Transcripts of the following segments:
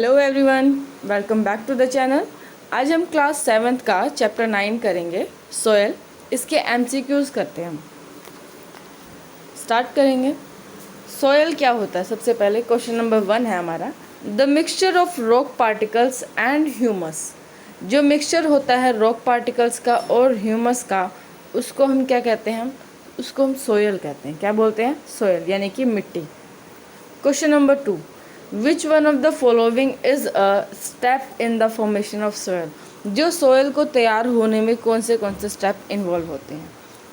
Hello everyone, welcome back to the channel. आज हम class 7th का चैप्टर 9 करेंगे, सोयल। इसके एमसीक्यूज करते हैं। हम स्टार्ट करेंगे। सोयल क्या होता है? सबसे पहले क्वेश्चन नंबर 1 है हमारा, the mixture of rock particles and humus. जो मिक्सचर होता है रॉक पार्टिकल्स का और ह्यूमस का, उसको हम क्या कहते हैं? उसको हम सोयल कहते हैं। क्या बोलते हैं? सोयल, यानी कि मिट्टी। Question number 2, which one of the following is a step in the formation of soil. जो सोयल को तैयार होने में कौन से स्टेप इन्वॉल्व होते हैं?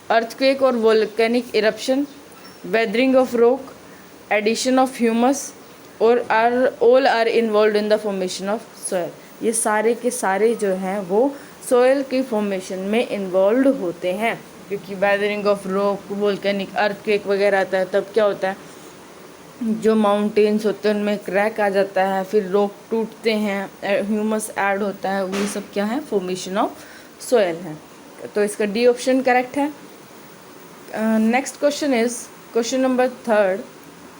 अर्थक्वेक और volcanic eruption, weathering of rock, addition of humus, और all are involve in the formation of soil. ये सारे के सारे जो हैं वो सोयल की फॉर्मेशन में इन्वॉल्व होते हैं, क्योंकि weathering of rock, volcanic, earthquake वगैरह आता है तब क्या होता है, जो माउंटेन्स होते हैं उनमें क्रैक आ जाता है, फिर रॉक टूटते हैं, ह्यूमस ऐड होता है। ये सब क्या है? फॉर्मेशन ऑफ सोयल है। तो इसका डी ऑप्शन करेक्ट है। Next question is question number 3,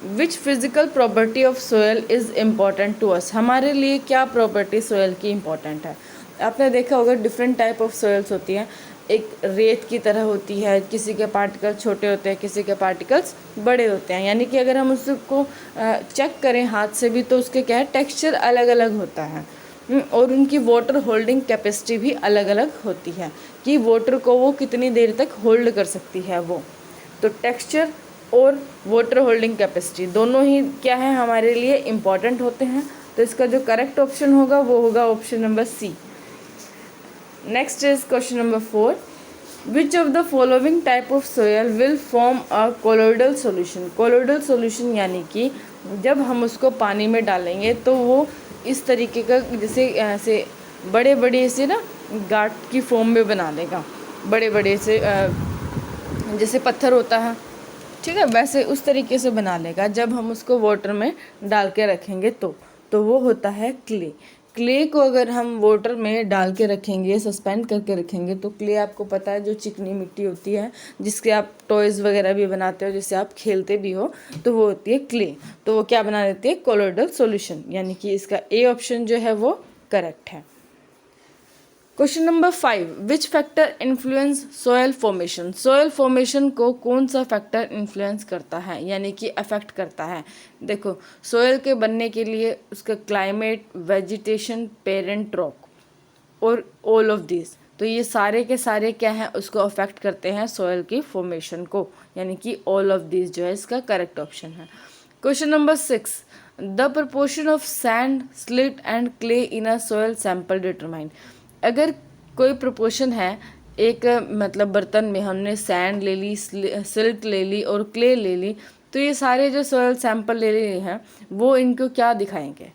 which physical property of soil is important to us. हमारे लिए क्या प्रॉपर्टी सोयल की इम्पॉर्टेंट है? आपने देखा होगा डिफरेंट टाइप ऑफ सोयल्स होती हैं। एक रेत की तरह होती है, किसी के पार्टिकल्स छोटे होते हैं, किसी के पार्टिकल्स बड़े होते हैं। यानी कि अगर हम उसको चेक करें हाथ से भी तो उसके क्या है, टेक्सचर अलग अलग होता है। और उनकी वाटर होल्डिंग कैपेसिटी भी अलग अलग होती है, कि वाटर को वो कितनी देर तक होल्ड कर सकती है वो। तो टेक्सचर और वाटर होल्डिंग कैपेसिटी दोनों ही क्या है, हमारे लिए इम्पॉर्टेंट होते हैं। तो इसका जो करेक्ट ऑप्शन होगा वो होगा option number C. Next is question number 4, which of the following type of soil will form a colloidal solution. Colloidal solution यानी कि जब हम उसको पानी में डालेंगे तो वो इस तरीके का, जैसे ऐसे बड़े बड़े से ना गांठ की फॉर्म में बना देगा, बड़े बड़े से जैसे पत्थर होता है, ठीक है, वैसे उस तरीके से बना लेगा जब हम उसको वाटर में डाल के रखेंगे तो वो होता है क्ले। क्ले को अगर हम वाटर में डाल के रखेंगे, सस्पेंड करके रखेंगे, तो क्ले आपको पता है जो चिकनी मिट्टी होती है जिसके आप टॉयज़ वगैरह भी बनाते हो, जिससे आप खेलते भी हो, तो वो होती है क्ले। तो वो क्या बना देती है? Colloidal solution. यानी कि इसका ए ऑप्शन जो है वो करेक्ट है। Question number 5, which factor influence soil formation. Soil formation को कौन सा फैक्टर इन्फ्लुएंस करता है, यानी कि अफेक्ट करता है? देखो, सोयल के बनने के लिए उसका क्लाइमेट, वेजिटेशन, पेरेंट रॉक और ऑल ऑफ दिस, तो ये सारे के सारे क्या हैं, उसको अफेक्ट करते हैं सोयल की फॉर्मेशन को। यानी कि ऑल ऑफ दिस जो है इसका करेक्ट ऑप्शन है। Question number 6, the proportion of sand, slit and clay in a soil sample determine. अगर कोई प्रोपोर्शन है, एक मतलब बर्तन में हमने सैंड ले ली, सिल्ट ले ली और क्ले ले ली, तो ये सारे जो सोयल सैंपल ले लिए हैं वो इनको क्या दिखाएंगे?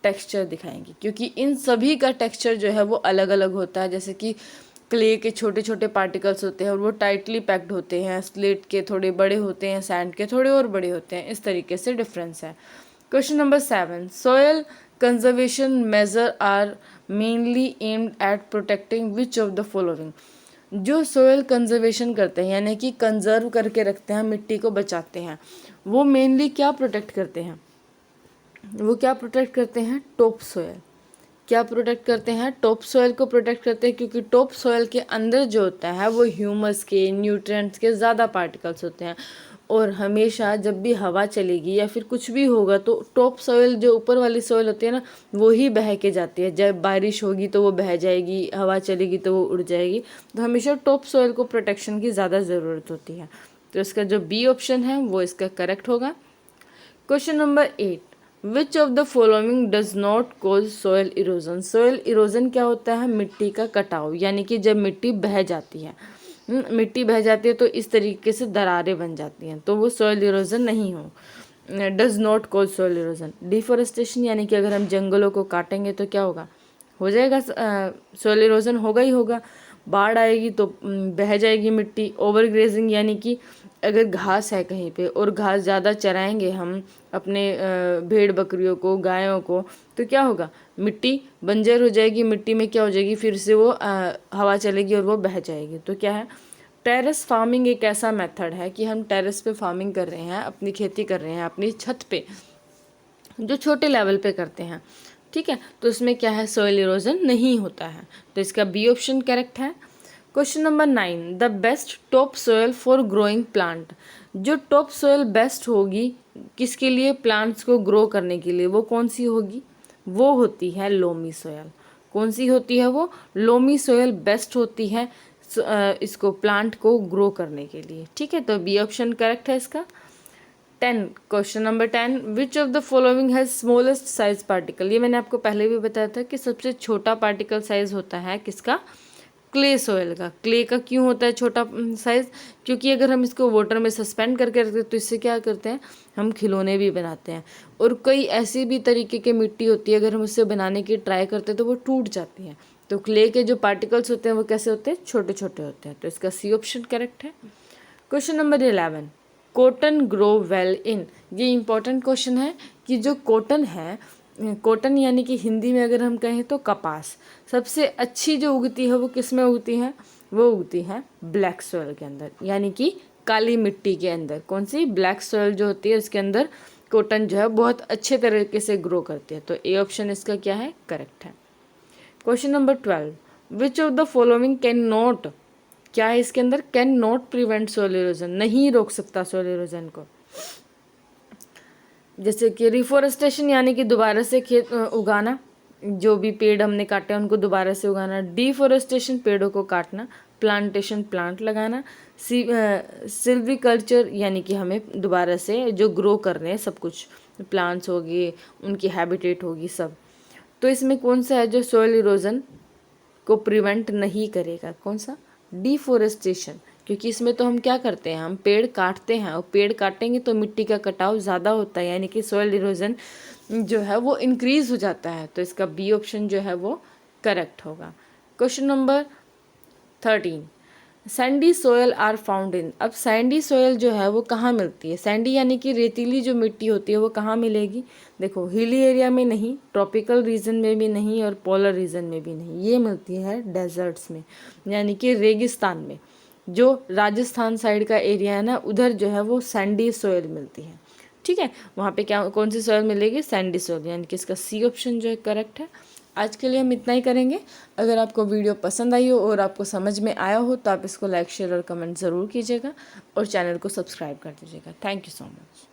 टेक्सचर दिखाएंगे, क्योंकि इन सभी का टेक्सचर जो है वो अलग अलग होता है। जैसे कि क्ले के छोटे छोटे पार्टिकल्स होते हैं और वो टाइटली पैक्ड होते हैं, स्लेट के थोड़े बड़े होते हैं, सैंड के थोड़े और बड़े होते हैं। इस तरीके से डिफरेंस है। Question number 7, soil conservation measure are mainly aimed at protecting which of the following. जो सोयल कंजर्वेशन करते हैं, यानी कि कंजर्व करके रखते हैं, मिट्टी को बचाते हैं, वो मेनली क्या प्रोटेक्ट करते हैं? वो क्या प्रोटेक्ट करते हैं? Top soil. क्या प्रोटेक्ट करते हैं? टॉप सोयल को प्रोटेक्ट करते हैं, क्योंकि टॉप सोयल के अंदर जो होता है वो ह्यूमस के, न्यूट्रिएंट्स के ज़्यादा पार्टिकल्स होते हैं। और हमेशा जब भी हवा चलेगी या फिर कुछ भी होगा तो टॉप सोयल, जो ऊपर वाली सोयल होती है ना, वो ही बह के जाती है। जब बारिश होगी तो वो बह जाएगी, हवा चलेगी तो वो उड़ जाएगी। तो हमेशा टॉप सोयल को प्रोटेक्शन की ज़्यादा ज़रूरत होती है। तो इसका जो बी ऑप्शन है वो इसका करेक्ट होगा। Question number 8, which of the following does not cause soil erosion. Soil erosion क्या होता है? मिट्टी का कटाव, यानी कि जब मिट्टी बह जाती है, मिट्टी बह जाती है तो इस तरीके से दरारें बन जाती हैं, तो वो सोयल इरोजन नहीं हो। Does not cause soil erosion. Deforestation, यानी कि अगर हम जंगलों को काटेंगे तो क्या होगा? हो जाएगा, सोयल इरोजन होगा ही होगा। बाढ़ आएगी तो बह जाएगी मिट्टी। ओवर ग्रेजिंग, यानी कि अगर घास है कहीं पे और घास ज़्यादा चराएंगे हम अपने भेड़ बकरियों को, गायों को, तो क्या होगा? मिट्टी बंजर हो जाएगी। मिट्टी में क्या हो जाएगी? फिर से वो हवा चलेगी और वो बह जाएगी। तो क्या है? टेरेस फार्मिंग एक ऐसा मेथड है कि हम टेरेस पे फार्मिंग कर रहे हैं, अपनी खेती कर रहे हैं अपनी छत पे, जो छोटे लेवल पे करते हैं। ठीक है, तो इसमें क्या है, सॉइल इरोजन नहीं होता है, तो इसका बी ऑप्शन करेक्ट है। Question number 9, the best top soil for growing plant. जो टॉप सॉइल बेस्ट होगी किसके लिए, प्लांट्स को ग्रो करने के लिए, वो कौन सी होगी, वो होती है लोमी सॉइल। कौन सी होती है वो, लोमी सॉइल बेस्ट होती है इसको प्लांट को ग्रो करने के लिए। ठीक है, तो बी ऑप्शन करेक्ट है इसका। 10, question number 10, which of the following has smallest size particle. ये मैंने आपको पहले भी बताया था कि सबसे छोटा पार्टिकल साइज होता है किसका, क्ले सॉइल का। क्ले का क्यों होता है छोटा साइज, क्योंकि अगर हम इसको वाटर में सस्पेंड करके रखते हैं तो इससे क्या करते हैं, हम खिलौने भी बनाते हैं। और कई ऐसी भी तरीके की मिट्टी होती है, अगर हम उससे बनाने की ट्राई करते हैं तो वो टूट जाती है। तो क्ले के जो पार्टिकल्स होते हैं वो कैसे होते हैं, छोटे छोटे होते हैं, तो इसका सी ऑप्शन करेक्ट है। Question number 11, cotton grow well in. ये इंपॉर्टेंट क्वेश्चन है कि जो कॉटन है, कॉटन यानी कि हिंदी में अगर हम कहें तो कपास, सबसे अच्छी जो उगती है वो किस में उगती है, वो उगती है ब्लैक सॉइल के अंदर, यानी कि काली मिट्टी के अंदर। कौन सी, ब्लैक सॉइल जो होती है उसके अंदर कॉटन जो है बहुत अच्छे तरीके से ग्रो करती है, तो ए ऑप्शन इसका क्या है, करेक्ट है। Question number 12, which of the following can not, क्या है इसके अंदर, can not prevent soil erosion, नहीं रोक सकता सॉइल इरोजन को। जैसे कि रिफॉरेस्टेशन यानी कि दोबारा से खेत उगाना, जो भी पेड़ हमने काटे हैं उनको दोबारा से उगाना। डिफॉरेस्टेशन पेड़ों को काटना। प्लांटेशन प्लांट लगाना। सिल्वीकल्चर यानी कि हमें दोबारा से जो ग्रो कर रहे हैं सब कुछ, प्लांट्स हो गए, उनकी हैबिटेट होगी सब। तो इसमें कौन सा है जो सॉइल इरोजन को प्रिवेंट नहीं करेगा, कौन सा, डिफॉरेस्टेशन। क्योंकि इसमें तो हम क्या करते हैं, हम पेड़ काटते हैं, और पेड़ काटेंगे तो मिट्टी का कटाव ज़्यादा होता है, यानी कि सॉइल इरोजन जो है वो इंक्रीज हो जाता है, तो इसका बी ऑप्शन जो है वो करेक्ट होगा। Question number 13, sandy soil are found in. अब सैंडी सोयल जो है वो कहाँ मिलती है, सैंडी यानी कि रेतीली जो मिट्टी होती है वो कहाँ मिलेगी, देखो हिली एरिया में नहीं, ट्रॉपिकल रीजन में भी नहीं, और पोलर रीजन में भी नहीं, ये मिलती है डेजर्ट्स में, यानी कि रेगिस्तान में। जो राजस्थान साइड का एरिया है ना, उधर जो है वो सैंडी सोयल मिलती है। ठीक है, वहाँ पे क्या, कौन सी सोयल मिलेगी, सैंडी सोयल, यानी कि इसका सी ऑप्शन जो है करेक्ट है। आज के लिए हम इतना ही करेंगे। अगर आपको वीडियो पसंद आई हो और आपको समझ में आया हो तो आप इसको लाइक शेयर और कमेंट ज़रूर कीजिएगा, और चैनल को सब्सक्राइब कर दीजिएगा। Thank you so much.